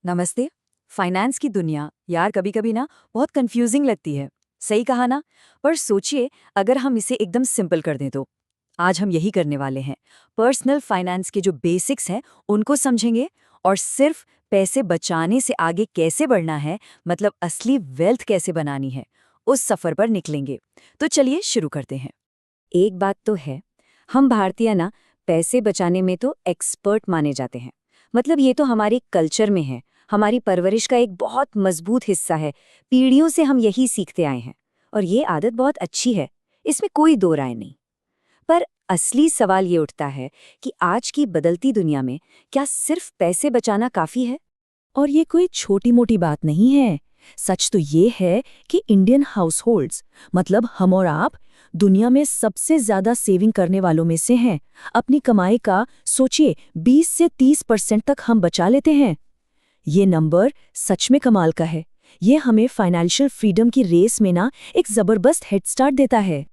नमस्ते। फाइनेंस की दुनिया यार कभी कभी ना बहुत कंफ्यूजिंग लगती है। सही कहा ना। पर सोचिए, अगर हम इसे एकदम सिंपल कर दें तो आज हम यही करने वाले हैं। पर्सनल फाइनेंस के जो बेसिक्स हैं उनको समझेंगे और सिर्फ पैसे बचाने से आगे कैसे बढ़ना है, मतलब असली वेल्थ कैसे बनानी है, उस सफर पर निकलेंगे। तो चलिए शुरू करते हैं। एक बात तो है, हम भारतीय ना पैसे बचाने में तो एक्सपर्ट माने जाते हैं। मतलब ये तो हमारे कल्चर में है, हमारी परवरिश का एक बहुत मजबूत हिस्सा है। पीढ़ियों से हम यही सीखते आए हैं और ये आदत बहुत अच्छी है, इसमें कोई दो राय नहीं। पर असली सवाल ये उठता है कि आज की बदलती दुनिया में क्या सिर्फ पैसे बचाना काफी है? और ये कोई छोटी मोटी बात नहीं है। सच तो ये है कि इंडियन हाउसहोल्ड्स, मतलब हम और आप, दुनिया में सबसे ज्यादा सेविंग करने वालों में से हैं। अपनी कमाई का सोचिए 20 से 30% तक हम बचा लेते हैं। ये नंबर सच में कमाल का है। ये हमें फाइनेंशियल फ्रीडम की रेस में ना एक जबरदस्त हेड स्टार्ट देता है।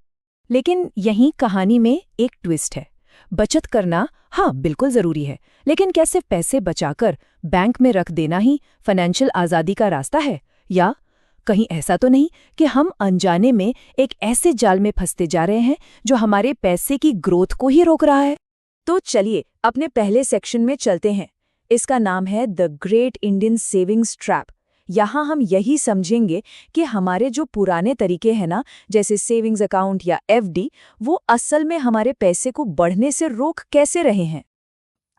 लेकिन यहीं कहानी में एक ट्विस्ट है। बचत करना हाँ बिल्कुल जरूरी है, लेकिन क्या सिर्फ पैसे बचाकर बैंक में रख देना ही फाइनेंशियल आज़ादी का रास्ता है? या कहीं ऐसा तो नहीं कि हम अनजाने में एक ऐसे जाल में फंसते जा रहे हैं जो हमारे पैसे की ग्रोथ को ही रोक रहा है? तो चलिए अपने पहले सेक्शन में चलते हैं। इसका नाम है the great Indian savings trap. यहाँ हम यही समझेंगे कि हमारे जो पुराने तरीके हैं ना, जैसे सेविंग्स अकाउंट या एफडी, वो असल में हमारे पैसे को बढ़ने से रोक कैसे रहे हैं।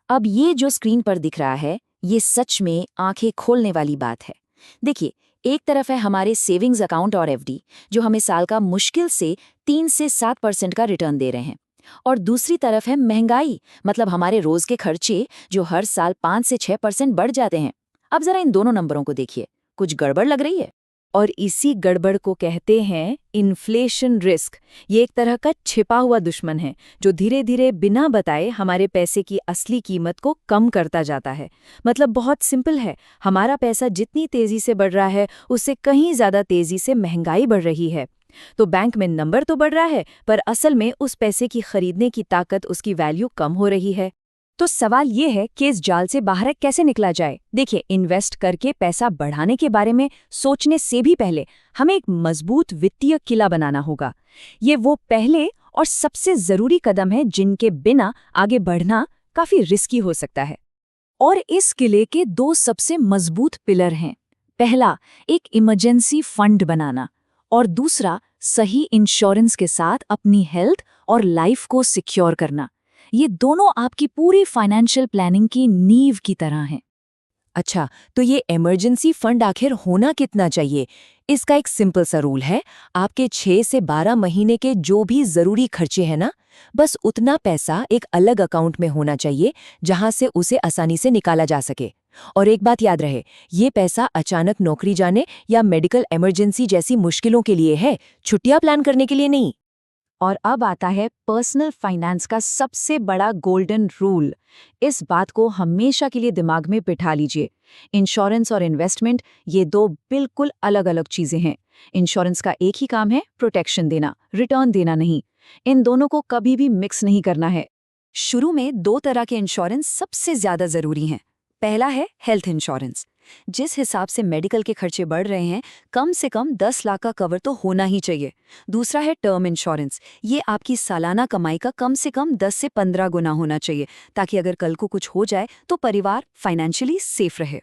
अब ये जो स्क्रीन पर दिख रहा है, ये सच में आंखें खोलने वाली बात है। देखिए, एक तरफ है हमारे सेविंग्स अकाउंट और एफडी, जो हमें साल का मुश्किल से 3 से 7% का रिटर्न दे रहे हैं। और दूसरी तरफ है महंगाई, मतलब हमारे रोज के खर्चे, जो हर साल 5 से 6% बढ़ जाते हैं। अब जरा इन दोनों नंबरों को देखिए, कुछ गड़बड़ लग रही है। और इसी गड़बड़ को कहते हैं इन्फ्लेशन रिस्क। ये एक तरह का छिपा हुआ दुश्मन है जो धीरे धीरे बिना बताए हमारे पैसे की असली कीमत को कम करता जाता है। मतलब बहुत सिंपल है, हमारा पैसा जितनी तेजी से बढ़ रहा है उससे कहीं ज्यादा तेजी से महंगाई बढ़ रही है। तो बैंक में नंबर तो बढ़ रहा है, पर असल में उस पैसे की खरीदने की ताकत, उसकी वैल्यू कम हो रही है। तो सवाल ये है कि इस जाल से बाहर कैसे निकला जाए। देखिए, इन्वेस्ट करके पैसा बढ़ाने के बारे में सोचने से भी पहले हमें एक मजबूत वित्तीय किला बनाना होगा। ये वो पहले और सबसे जरूरी कदम है जिनके बिना आगे बढ़ना काफी रिस्की हो सकता है। और इस किले के दो सबसे मजबूत पिलर हैं। पहला, एक इमरजेंसी फंड बनाना, और दूसरा, सही इंश्योरेंस के साथ अपनी हेल्थ और लाइफ को सिक्योर करना। ये दोनों आपकी पूरी फाइनेंशियल प्लानिंग की नींव की तरह हैं। अच्छा, तो ये इमरजेंसी फंड आखिर होना कितना चाहिए? इसका एक सिंपल सा रूल है। आपके 6 से 12 महीने के जो भी जरूरी खर्चे हैं ना, बस उतना पैसा एक अलग अकाउंट में होना चाहिए जहां से उसे आसानी से निकाला जा सके। और एक बात याद रहे, ये पैसा अचानक नौकरी जाने या मेडिकल इमरजेंसी जैसी मुश्किलों के लिए है, छुट्टियां प्लान करने के लिए नहीं। और अब आता है पर्सनल फाइनेंस का सबसे बड़ा गोल्डन रूल। इस बात को हमेशा के लिए दिमाग में बिठा लीजिए। इंश्योरेंस और इन्वेस्टमेंट, ये दो बिल्कुल अलग अलग चीजें हैं। इंश्योरेंस का एक ही काम है प्रोटेक्शन देना, रिटर्न देना नहीं। इन दोनों को कभी भी मिक्स नहीं करना है। शुरू में दो तरह के इंश्योरेंस सबसे ज्यादा जरूरी हैं। पहला है हेल्थ इंश्योरेंस। जिस हिसाब से मेडिकल के खर्चे बढ़ रहे हैं, कम से कम 10 लाख का कवर तो होना ही चाहिए। दूसरा है टर्म इंश्योरेंस। ये आपकी सालाना कमाई का कम से कम 10 से 15 गुना होना चाहिए, ताकि अगर कल को कुछ हो जाए तो परिवार फाइनेंशियली सेफ रहे।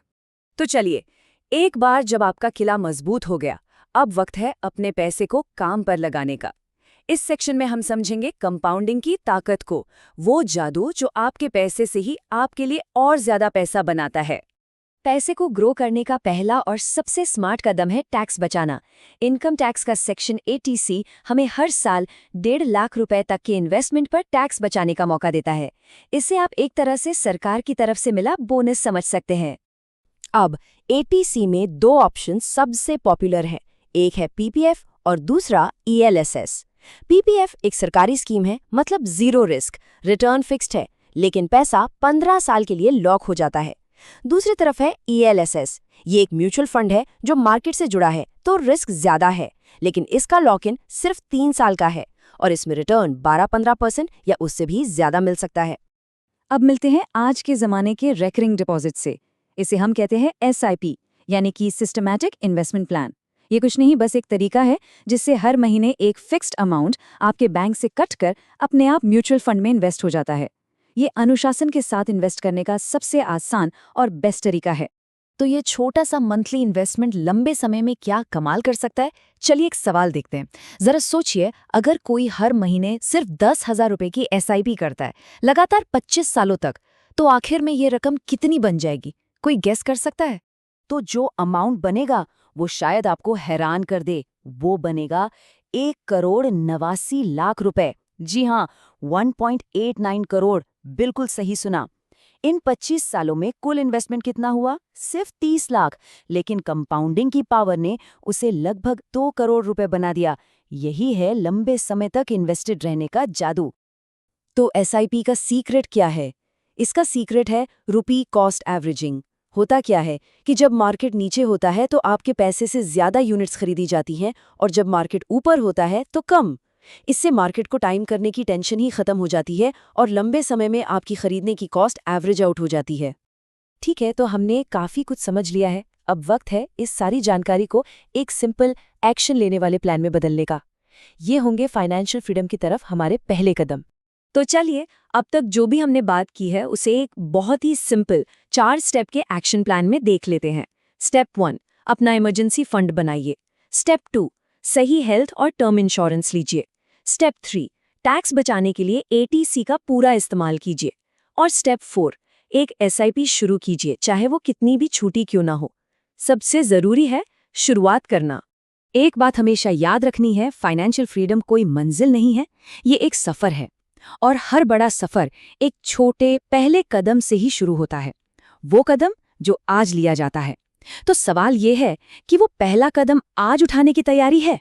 तो चलिए, एक बार जब आपका किला मजबूत हो गया, अब वक्त है अपने पैसे को काम पर लगाने का। इस सेक्शन में हम समझेंगे कंपाउंडिंग की ताकत को, वो जादू जो आपके पैसे से ही आपके लिए और ज्यादा पैसा बनाता है। पैसे को ग्रो करने का पहला और सबसे स्मार्ट कदम है टैक्स बचाना। इनकम टैक्स का सेक्शन 80C हमें हर साल 1.5 लाख रुपए तक के इन्वेस्टमेंट पर टैक्स बचाने का मौका देता है। इसे आप एक तरह से सरकार की तरफ से मिला बोनस समझ सकते हैं। अब 80C में दो ऑप्शन सबसे पॉपुलर हैं। एक है पीपीएफ और दूसरा ईएलएसएस। पीपीएफ एक सरकारी स्कीम है, मतलब जीरो रिस्क, रिटर्न फिक्स्ड है, लेकिन पैसा 15 साल के लिए लॉक हो जाता है। दूसरी तरफ है ईएलएसएस। ये एक म्यूचुअल फंड है जो मार्केट से जुड़ा है, तो रिस्क ज्यादा है, लेकिन इसका लॉक इन सिर्फ 3 साल का है और इसमें रिटर्न 12-15% या उससे भी ज्यादा मिल सकता है। अब मिलते हैं आज के जमाने के रेकरिंग डिपॉजिट से। इसे हम कहते हैं SIP, यानी कि सिस्टमैटिक इन्वेस्टमेंट प्लान। ये कुछ नहीं, बस एक तरीका है जिससे हर महीने एक फिक्स्ड अमाउंट आपके बैंक से कट कर अपने आप म्यूचुअल फंड में इन्वेस्ट हो जाता है। ये अनुशासन के साथ इन्वेस्ट करने का सबसे आसान और बेस्ट तरीका है। तो ये छोटा सा मंथली इन्वेस्टमेंट लंबे समय में क्या कमाल कर सकता है? चलिए एक सवाल देखते हैं। जरा सोचिए, अगर कोई हर महीने सिर्फ 10,000 रुपए की SIP करता है लगातार 25 सालों तक, तो आखिर में ये रकम कितनी बन जाएगी? कोई गेस कर सकता है? तो जो अमाउंट बनेगा वो शायद आपको हैरान कर दे। वो बनेगा 1,89,00,000 रुपए। जी हाँ, 1.89 करोड़, बिल्कुल सही सुना। इन 25 सालों में कुल इन्वेस्टमेंट कितना हुआ? सिर्फ 30 लाख, लेकिन कंपाउंडिंग की पावर ने उसे लगभग 2 करोड़ रुपए बना दिया। यही है लंबे समय तक इन्वेस्टेड रहने का जादू। तो SIP का सीक्रेट क्या है? इसका सीक्रेट है रुपी कॉस्ट एवरेजिंग। होता क्या है कि जब मार्केट नीचे होता है तो आपके पैसे से ज्यादा यूनिट्स खरीदी जाती हैं, और जब मार्केट ऊपर होता है तो कम। इससे मार्केट को टाइम करने की टेंशन ही खत्म हो जाती है और लंबे समय में आपकी खरीदने की कॉस्ट एवरेज आउट हो जाती है। ठीक है, तो हमने काफी कुछ समझ लिया है। अब वक्त है इस सारी जानकारी को एक सिंपल एक्शन लेने वाले प्लान में बदलने का। ये होंगे फाइनेंशियल फ्रीडम की तरफ हमारे पहले कदम। तो चलिए, अब तक जो भी हमने बात की है उसे एक बहुत ही सिंपल 4 स्टेप के एक्शन प्लान में देख लेते हैं। स्टेप 1, अपना इमरजेंसी फंड बनाइए। स्टेप 2, सही हेल्थ और टर्म इंश्योरेंस लीजिए। स्टेप 3, टैक्स बचाने के लिए ATC का पूरा इस्तेमाल कीजिए। और स्टेप 4, एक SIP शुरू कीजिए, चाहे वो कितनी भी छोटी क्यों ना हो। सबसे जरूरी है शुरुआत करना। एक बात हमेशा याद रखनी है, फाइनेंशियल फ्रीडम कोई मंजिल नहीं है, ये एक सफर है। और हर बड़ा सफर एक छोटे पहले कदम से ही शुरू होता है, वो कदम जो आज लिया जाता है। तो सवाल ये है कि वो पहला कदम आज उठाने की तैयारी है?